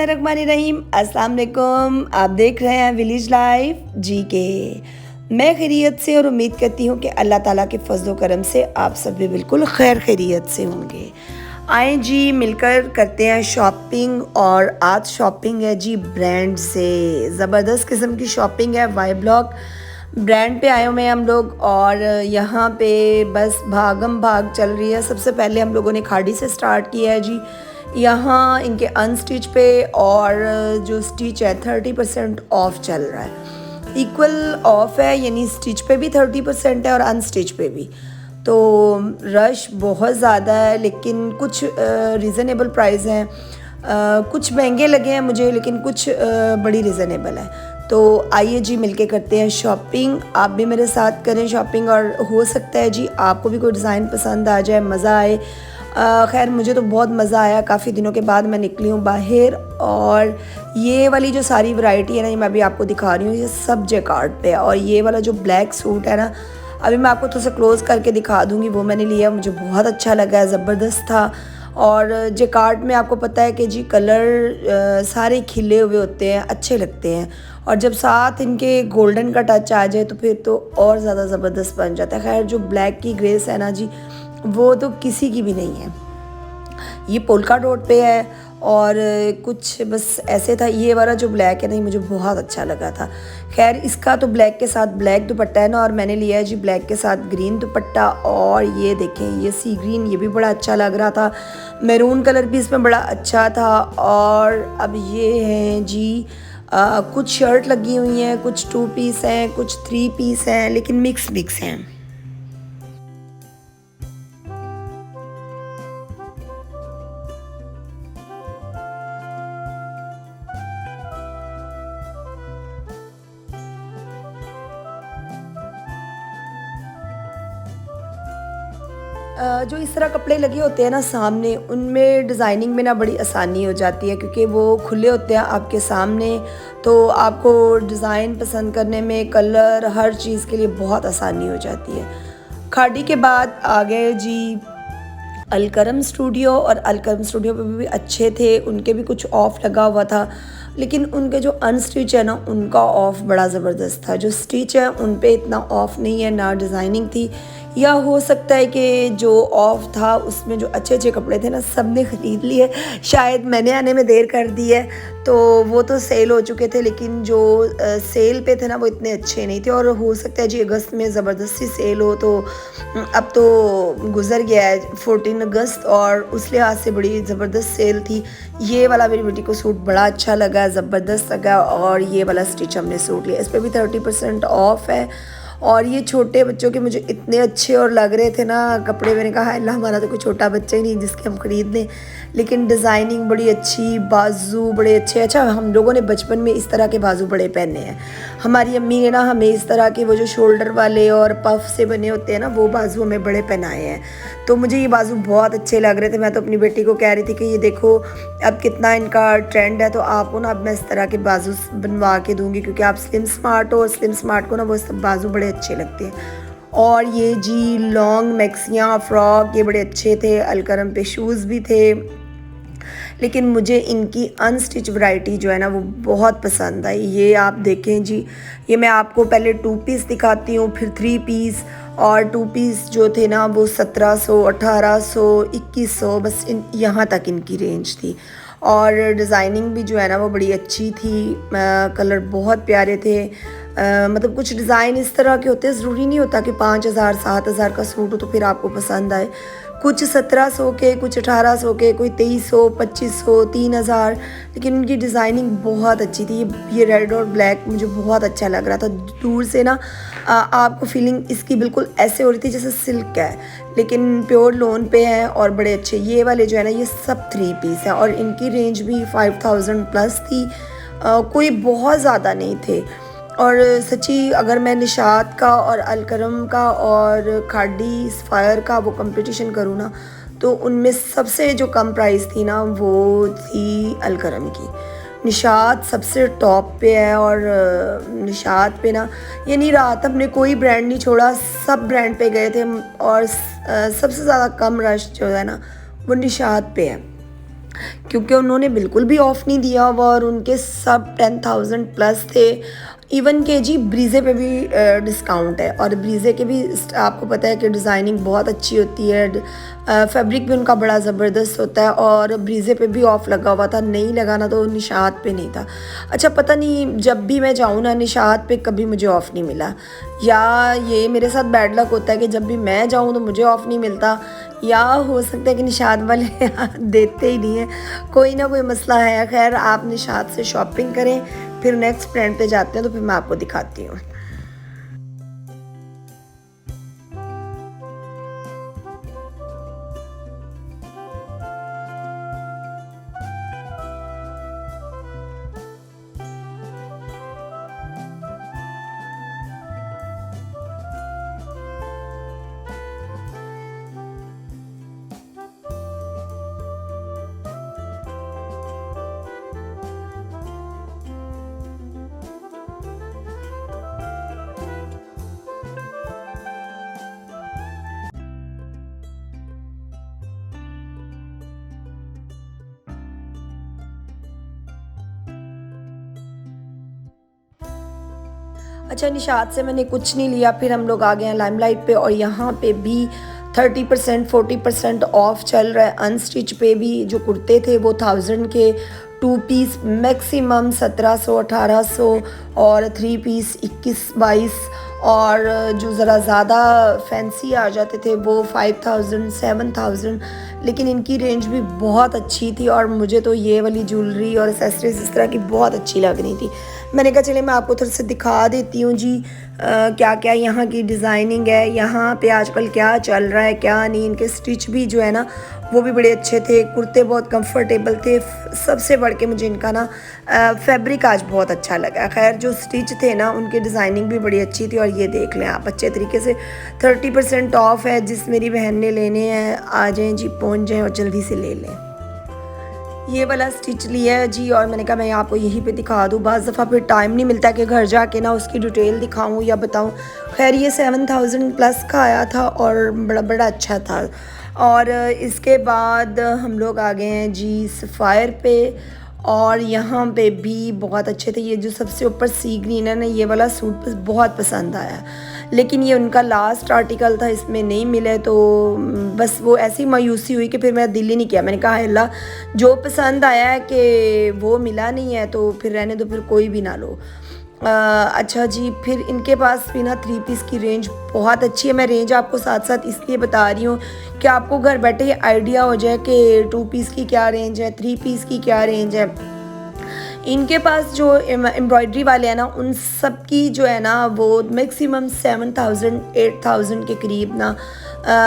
बिस्मिल्लाहिर्रहमानिर्रहीम। अस्सलाम वालेकुम। आप देख रहे हैं विलेज लाइफ जी के। मैं खैरियत से और उम्मीद करती हूँ कि अल्लाह ताला के फजलो करम से आप सब भी बिल्कुल खैर खैरियत से होंगे। आए जी मिलकर करते हैं शॉपिंग। और आज शॉपिंग है जी ब्रांड से, ज़बरदस्त किस्म की शॉपिंग है। वाई ब्लॉक ब्रांड पे आए हुए हैं हम लोग और यहाँ पे बस भागम भाग चल रही है। सबसे पहले हम लोगों ने खाड़ी से स्टार्ट किया है जी। यहाँ इनके अनस्टिच पे और जो स्टिच है 30% ऑफ चल रहा है। इक्वल ऑफ है, यानी स्टिच पे भी 30% है और अनस्टिच पे भी। तो रश बहुत ज़्यादा है, लेकिन कुछ रीज़नेबल प्राइस हैं। कुछ महंगे लगे हैं मुझे, लेकिन कुछ बड़ी रीज़नेबल है। तो आइए जी मिलके करते हैं शॉपिंग। आप भी मेरे साथ करें शॉपिंग, और हो सकता है जी आपको भी कोई डिज़ाइन पसंद आ जाए, मज़ा आए। खैर मुझे तो बहुत मज़ा आया। काफ़ी दिनों के बाद मैं निकली हूँ बाहर, और ये वाली जो सारी वैरायटी है ना, ये मैं अभी आपको दिखा रही हूँ, ये सब जैकार्ड पे है। और ये वाला जो ब्लैक सूट है ना, अभी मैं आपको थोड़ा सा क्लोज़ करके दिखा दूँगी, वो मैंने लिया, मुझे बहुत अच्छा लगा है, ज़बरदस्त था। और जैकार्ड में आपको पता है कि जी कलर सारे खिले हुए होते हैं, अच्छे लगते हैं। और जब साथ इनके गोल्डन का टच आ जाए तो फिर तो और ज़्यादा ज़बरदस्त बन जाता है। खैर जो ब्लैक की ग्रेस है ना जी, वो तो किसी की भी नहीं है। ये पोल्का डॉट पे है और कुछ बस ऐसे था। ये वाला जो ब्लैक है ना, मुझे बहुत अच्छा लगा था। खैर इसका तो ब्लैक के साथ ब्लैक दुपट्टा है ना, और मैंने लिया है जी ब्लैक के साथ ग्रीन दुपट्टा। और ये देखें, ये सी ग्रीन, ये भी बड़ा अच्छा लग रहा था। मैरून कलर भी इसमें बड़ा अच्छा था। और अब ये हैं जी कुछ शर्ट लगी हुई हैं, कुछ 2 पीस हैं, कुछ 3 पीस हैं, लेकिन मिक्स हैं। जो इस तरह कपड़े लगे होते हैं ना सामने, उनमें डिज़ाइनिंग में ना बड़ी आसानी हो जाती है, क्योंकि वो खुले होते हैं आपके सामने। तो आपको डिज़ाइन पसंद करने में, कलर, हर चीज़ के लिए बहुत आसानी हो जाती है। खाड़ी के बाद आ गए जी अलकरम स्टूडियो, और अलकरम स्टूडियो पे भी अच्छे थे। उनके भी कुछ ऑफ लगा हुआ था, लेकिन उनके जो अनस्टिच है ना, उनका ऑफ बड़ा ज़बरदस्त था। जो स्टिच है उन पे इतना ऑफ नहीं है, ना डिज़ाइनिंग थी। या हो सकता है कि जो ऑफ था उसमें जो अच्छे अच्छे कपड़े थे ना, सब ने ख़रीद लिए। शायद मैंने आने में देर कर दी है, तो वो तो सेल हो चुके थे, लेकिन जो सेल पे थे ना, वो इतने अच्छे नहीं थे। और हो सकता है जी अगस्त में ज़बरदस्ती सेल हो, तो अब तो गुज़र गया है 14 अगस्त, और उस लिहाज से बड़ी ज़बरदस्त सेल थी। ये वाला मेरी बेटी को सूट बड़ा अच्छा लगा, ज़बरदस्त लगा। और ये वाला स्टिच हमने सूट लिया, इस पर भी 30% ऑफ है। और ये छोटे बच्चों के मुझे इतने अच्छे और लग रहे थे ना कपड़े, मैंने कहा अल्लाह हमारा तो कोई छोटा बच्चा ही नहीं जिसके हम ख़रीद लें। लेकिन डिज़ाइनिंग बड़ी अच्छी, बाजू बड़े अच्छे। अच्छा, हम लोगों ने बचपन में इस तरह के बाजू बड़े पहने हैं। हमारी अम्मी ने ना हमें इस तरह के वो जो शोल्डर वाले और पफ से बने होते हैं ना, वो बाजू हमें बड़े पहनाए हैं। तो मुझे ये बाजू बहुत अच्छे लग रहे थे। मैं तो अपनी बेटी को कह रही थी कि ये देखो अब कितना इनका ट्रेंड है, तो आपको ना अब मैं इस तरह के बाजू बनवा के दूँगी, क्योंकि आप स्लिम स्मार्ट हो, और स्लिम स्मार्ट को ना वो सब बाजू बड़े अच्छे लगते हैं। और ये जी लॉन्ग मैक्सियाँ फ्रॉक, ये बड़े अच्छे थे। अलकरम पे शूज़ भी थे, लेकिन मुझे इनकी अनस्टिच वैरायटी जो है ना, वो बहुत पसंद आई। ये आप देखें जी, ये मैं आपको पहले 2 पीस दिखाती हूँ, फिर 3 पीस। और 2 पीस जो थे ना, वो 1700, 1800, 2100, बस यहाँ तक इनकी रेंज थी। और डिज़ाइनिंग भी जो है ना, वो बड़ी अच्छी थी। कलर बहुत प्यारे थे। मतलब कुछ डिज़ाइन इस तरह के होते हैं, ज़रूरी नहीं होता कि 5000 7000 का सूट हो तो फिर आपको पसंद आए। कुछ 1700 के, कुछ 1800 के, कोई 2300, 2500, 3000, लेकिन उनकी डिज़ाइनिंग बहुत अच्छी थी। ये रेड और ब्लैक मुझे बहुत अच्छा लग रहा था। दूर से ना आपको फीलिंग इसकी बिल्कुल ऐसे हो रही थी जैसे सिल्क है, लेकिन प्योर लोन पे है और बड़े अच्छे। ये वाले जो है ना, ये सब 3 पीस है, और इनकी रेंज भी 5000 प्लस थी। कोई बहुत ज़्यादा नहीं थे। और सच्ची अगर मैं निशात का और अलकरम का और खाड़ी सफ़ायर का वो कंपटीशन करूँ ना, तो उनमें सबसे जो कम प्राइस थी ना, वो थी अलकरम की। निशात सबसे टॉप पे है, और निशात पे ना ये नहीं रहा था, हमने कोई ब्रांड नहीं छोड़ा, सब ब्रांड पे गए थे। और सबसे ज़्यादा कम रश जो है ना, वो निशात पे है। क्योंकि उन्होंने बिल्कुल भी ऑफ़ नहीं दिया हुआ और उनके सब 10,000 प्लस थे। इवन के जी ब्रीज़े पे भी डिस्काउंट है, और ब्रीज़े के भी आपको पता है कि डिज़ाइनिंग बहुत अच्छी होती है, फैब्रिक भी उनका बड़ा ज़बरदस्त होता है, और ब्रीज़े पे भी ऑफ़ लगा हुआ था। नहीं लगा ना तो निशात पे नहीं था। अच्छा पता नहीं, जब भी मैं जाऊँ ना निशात पे कभी मुझे ऑफ़ नहीं मिला, या ये मेरे साथ बैड लक होता है कि जब भी मैं जाऊँ तो मुझे ऑफ़ नहीं मिलता, या हो सकता है कि निशात वाले देते ही नहीं हैं। कोई ना कोई मसला है। खैर आप निशात से शॉपिंग करें, फिर नेक्स्ट ब्रांड पे जाते हैं तो फिर मैं आपको दिखाती हूँ। अच्छा निशात से मैंने कुछ नहीं लिया, फिर हम लोग आ गए हैं लाइमलाइट पे, और यहाँ पे भी 30% 40% ऑफ चल रहा है। अनस्टिच पे भी जो कुर्ते थे वो 1000 के 2 पीस मैक्सिमम 1700 1800, और 3 पीस 21-22, और जो ज़रा ज़्यादा फैंसी आ जाते थे वो 5000 7000। लेकिन इनकी रेंज भी बहुत अच्छी थी, और मुझे तो ये वाली ज्वेलरी और एक्सेसरीज इस तरह की बहुत अच्छी लग रही थी। मैंने कहा चले मैं आपको थोड़ा सा दिखा देती हूँ जी क्या क्या यहाँ की डिज़ाइनिंग है, यहाँ पे आजकल क्या चल रहा है क्या नहीं। इनके स्टिच भी जो है ना वो भी बड़े अच्छे थे, कुर्ते बहुत कंफर्टेबल थे। सबसे बढ़ के मुझे इनका ना फैब्रिक आज बहुत अच्छा लगा। खैर जो स्टिच थे ना उनकी डिज़ाइनिंग भी बड़ी अच्छी थी, और ये देख लें आप अच्छे तरीके से 30% ऑफ है। जिस मेरी बहन ने लेने हैं आ जाएँ जी, पहुँच जाएँ और जल्दी से ले लें। ये वाला स्टिच लिया है जी, और मैंने कहा मैं आपको यहीं पे दिखा दूँ। बाज़ दफ़ा फिर टाइम नहीं मिलता कि घर जाके ना उसकी डिटेल दिखाऊँ या बताऊँ। खैर ये 7000 प्लस का आया था और बड़ा बड़ा अच्छा था। और इसके बाद हम लोग आ गए हैं जी सफ़ायर पे, और यहाँ पे भी बहुत अच्छे थे। ये जो सबसे ऊपर सी ग्रीन है ना, ये वाला सूट बहुत पसंद आया, लेकिन ये उनका लास्ट आर्टिकल था, इसमें नहीं मिले, तो बस वो ऐसी मायूसी हुई कि फिर मेरा दिल ही नहीं किया। मैंने कहा अल्लाह जो पसंद आया है कि वो मिला नहीं है तो फिर रहने दो, फिर कोई भी ना लो। अच्छा जी, फिर इनके पास भी ना 3 पीस की रेंज बहुत अच्छी है। मैं रेंज आपको साथ साथ इसलिए बता रही हूँ कि आपको घर बैठे ये आइडिया हो जाए कि 2 पीस की क्या रेंज है, 3 पीस की क्या रेंज है। इनके पास जो एम्ब्रॉयडरी वाले हैं ना उन सब की जो है ना वो मैक्सिमम 7000 8000 के करीब ना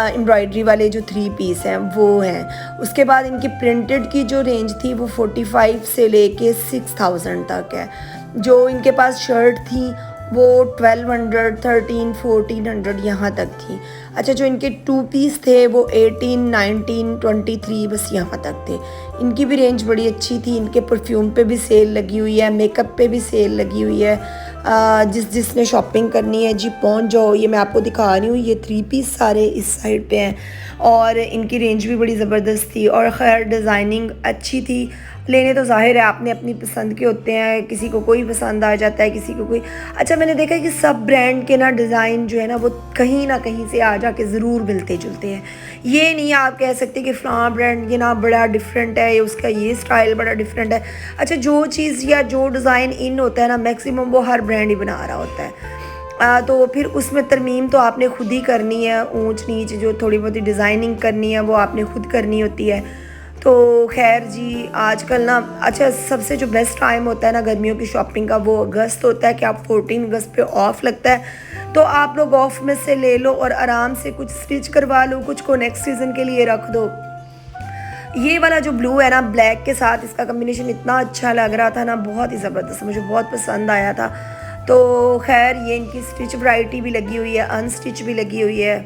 एम्ब्रॉयडरी वाले जो 3 पीस हैं वो हैं। उसके बाद इनकी प्रिंटेड की जो रेंज थी वो 45 से लेके 6000 तक है। जो इनके पास शर्ट थी वो 1200 13 1400 यहाँ तक थी। अच्छा जो इनके 2 पीस थे वो 18 19 23 बस यहाँ तक थे। इनकी भी रेंज बड़ी अच्छी थी। इनके परफ्यूम पे भी सेल लगी हुई है, मेकअप पे भी सेल लगी हुई है। जिसने शॉपिंग करनी है जी पहुँच जाओ। ये मैं आपको दिखा रही हूँ, ये 3 पीस सारे इस साइड पे हैं और इनकी रेंज भी बड़ी ज़बरदस्त थी और ख़ैर डिज़ाइनिंग अच्छी थी। लेने तो ज़ाहिर है आपने अपनी पसंद के होते हैं, किसी को कोई पसंद आ जाता है, किसी को कोई। अच्छा मैंने देखा है कि सब ब्रांड के ना डिज़ाइन जो है ना वो कहीं ना कहीं से आ जाके ज़रूर मिलते जुलते हैं। ये नहीं आप कह सकते कि फ़लाँ ब्रांड ये ना बड़ा डिफरेंट है, उसका ये स्टाइल बड़ा डिफरेंट है। अच्छा जो चीज़ या जो डिज़ाइन इन होता है ना मैक्सिमम वो हर ब्रांड ही बना रहा होता है। तो फिर उसमें तरमीम तो आपने खुद ही करनी है, ऊंच नीच जो थोड़ी बहुत डिज़ाइनिंग करनी है वो आपने खुद करनी होती है। तो खैर जी आजकल ना अच्छा सबसे जो बेस्ट टाइम होता है ना गर्मियों की शॉपिंग का वो अगस्त होता है कि आप 14 अगस्त पे ऑफ़ लगता है तो आप लोग ऑफ में से ले लो और आराम से कुछ स्टिच करवा लो, कुछ को नेक्स्ट सीज़न के लिए रख दो। ये वाला जो ब्लू है ना ब्लैक के साथ इसका कम्बिनेशन इतना अच्छा लग रहा था ना, बहुत ही ज़बरदस्त, मुझे बहुत पसंद आया था। तो खैर ये इनकी स्टिच वैरायटी भी लगी हुई है, अनस्टिच भी लगी हुई है।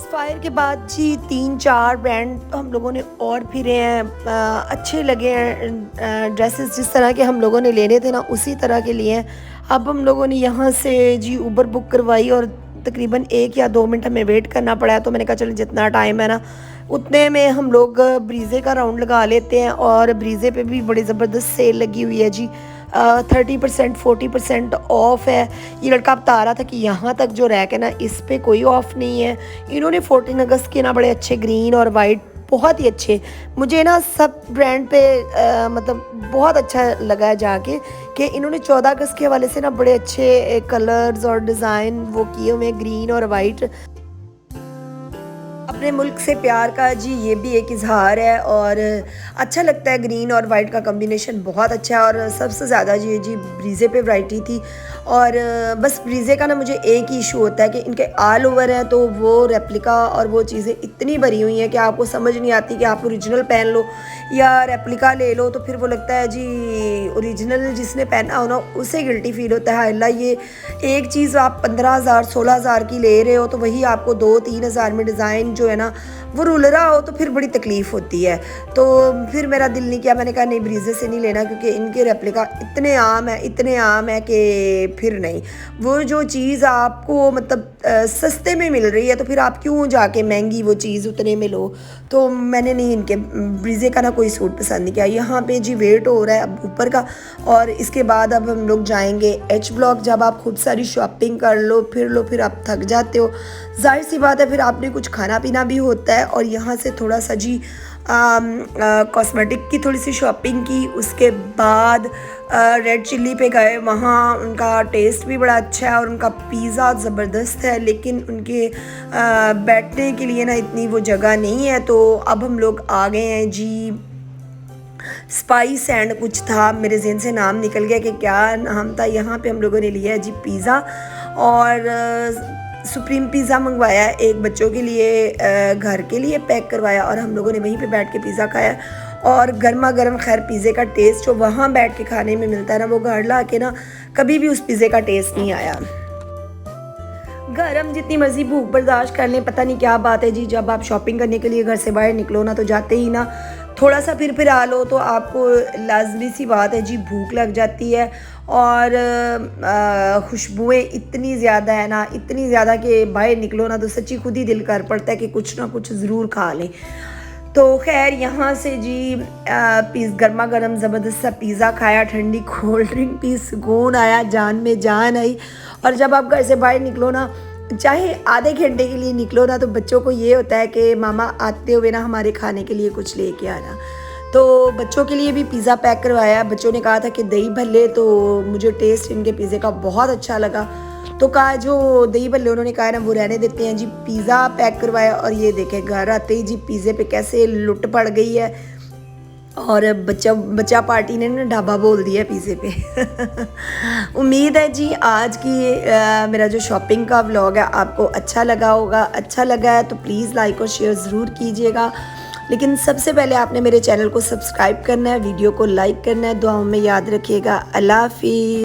फायर के बाद जी 3-4 ब्रांड हम लोगों ने और फिरे हैं, अच्छे लगे हैं। ड्रेसेस जिस तरह के हम लोगों ने लेने थे ना उसी तरह के लिए हैं। अब हम लोगों ने यहाँ से जी उबर बुक करवाई और तकरीबन 1 या 2 मिनट हमें वेट करना पड़ा है। तो मैंने कहा चलो जितना टाइम है ना उतने में हम लोग ब्रीज़े का राउंड लगा लेते हैं। और ब्रीज़े पे भी बड़ी ज़बरदस्त सेल लगी हुई है जी। 30% 40% ऑफ है। ये लड़का बता रहा था कि यहाँ तक जो रैक है ना इस पे कोई ऑफ़ नहीं है। इन्होंने 14 अगस्त के ना बड़े अच्छे ग्रीन और वाइट बहुत ही अच्छे, मुझे ना सब ब्रांड पे मतलब बहुत अच्छा लगा है जाके कि इन्होंने 14 अगस्त के हवाले से ना बड़े अच्छे कलर्स और डिज़ाइन वो किए हुए हैं, ग्रीन और वाइट। अपने मुल्क से प्यार का जी ये भी एक इजहार है और अच्छा लगता है। ग्रीन और वाइट का कॉम्बिनेशन बहुत अच्छा है। और सबसे ज़्यादा जी ब्रीज़े पे वैरायटी थी। और बस ब्रीज़े का ना मुझे एक ही इशू होता है कि इनके ऑल ओवर है तो वो रेप्लिका और वो चीज़ें इतनी भरी हुई हैं कि आपको समझ नहीं आती कि आप ओरिजिनल पहन लो या रेप्लिका ले लो। तो फिर वो लगता है जी ओरिजिनल जिसने पहना हो ना उसे गिल्टी फील होता है। अल्लाह, ये एक चीज़ आप 15,000 16,000 की ले रहे हो तो वही आपको 2-3 हज़ार में डिज़ाइन जो है ना वो रुलरा हो तो फिर बड़ी तकलीफ़ होती है। तो फिर मेरा दिल नहीं किया, मैंने कहा नहीं ब्रीज़े से नहीं लेना क्योंकि इनके रेप्लिका इतने आम है कि फिर नहीं। वो जो चीज़ आपको मतलब सस्ते में मिल रही है तो फिर आप क्यों जाके महंगी वो चीज़ उतने में लो। तो मैंने नहीं इनके ब्रीज़े का ना कोई सूट पसंद नहीं किया। यहाँ पे जी वेट हो रहा है अब ऊपर का और इसके बाद अब हम लोग जाएंगे एच ब्लॉक। जब आप खूब सारी शॉपिंग कर लो फिर आप थक जाते हो, जाहिर सी बात है फिर आपने कुछ खाना पीना भी होता है। और यहाँ से थोड़ा सा जी कॉस्मेटिक की थोड़ी सी शॉपिंग की। उसके बाद रेड चिल्ली पे गए, वहाँ उनका टेस्ट भी बड़ा अच्छा है और उनका पिज़्ज़ा ज़बरदस्त है। लेकिन उनके बैठने के लिए ना इतनी वो जगह नहीं है। तो अब हम लोग आ गए हैं जी स्पाइस एंड कुछ था, मेरे ज़हन से नाम निकल गया कि क्या नाम था। यहाँ पे हम लोगों ने लिया है जी पिज़्ज़ा और सुप्रीम पिज़्ज़ा मंगवाया है एक बच्चों के लिए, घर के लिए पैक करवाया और हम लोगों ने वहीं पे बैठ के पिज़्ज़ा खाया। और गर्मा गर्म खैर पिज़्ज़े का टेस्ट जो वहाँ बैठ के खाने में मिलता है ना वो घर ला के ना कभी भी उस पिज़्ज़े का टेस्ट नहीं आया। घर हम जितनी मर्जी भूख बर्दाश्त कर लें, पता नहीं क्या बात है जी, जब आप शॉपिंग करने के लिए घर से बाहर निकलो ना तो जाते ही ना थोड़ा सा फिर आ लो तो आपको लाजमी सी बात है जी भूख लग जाती है। और खुशबुएँ इतनी ज़्यादा है ना, इतनी ज़्यादा कि बाहर निकलो ना तो सच्ची खुद ही दिल कर पड़ता है कि कुछ ना कुछ ज़रूर खा लें। तो खैर यहाँ से जी गर्मा गर्म ज़बरदस्त सा पिज़्ज़ा खाया, ठंडी कोल्ड ड्रिंक पी, सुकून आया, जान में जान आई। और जब आप घर से बाहर निकलो ना चाहे आधे घंटे के लिए निकलो ना तो बच्चों को ये होता है कि मामा आते हुए ना हमारे खाने के लिए कुछ लेके आना। तो बच्चों के लिए भी पिज़्ज़ा पैक करवाया। बच्चों ने कहा था कि दही भल्ले, तो मुझे टेस्ट इनके पिज़्ज़े का बहुत अच्छा लगा तो कहा जो दही भल्ले उन्होंने कहा ना वो रहने देते हैं जी। पिज़्ज़ा पैक करवाया और ये देखें घर आते ही जी पिज़्ज़े पे कैसे लुट पड़ गई है। और बच्चा पार्टी ने ना ढाबा बोल दिया पिज़्ज़े पे। उम्मीद है जी आज की मेरा जो शॉपिंग का व्लॉग है आपको अच्छा लगा होगा। अच्छा लगा है तो प्लीज़ लाइक और शेयर ज़रूर कीजिएगा। लेकिन सबसे पहले आपने मेरे चैनल को सब्सक्राइब करना है, वीडियो को लाइक करना है। दुआओं में याद रखिएगा। अल्लाह हाफिज़।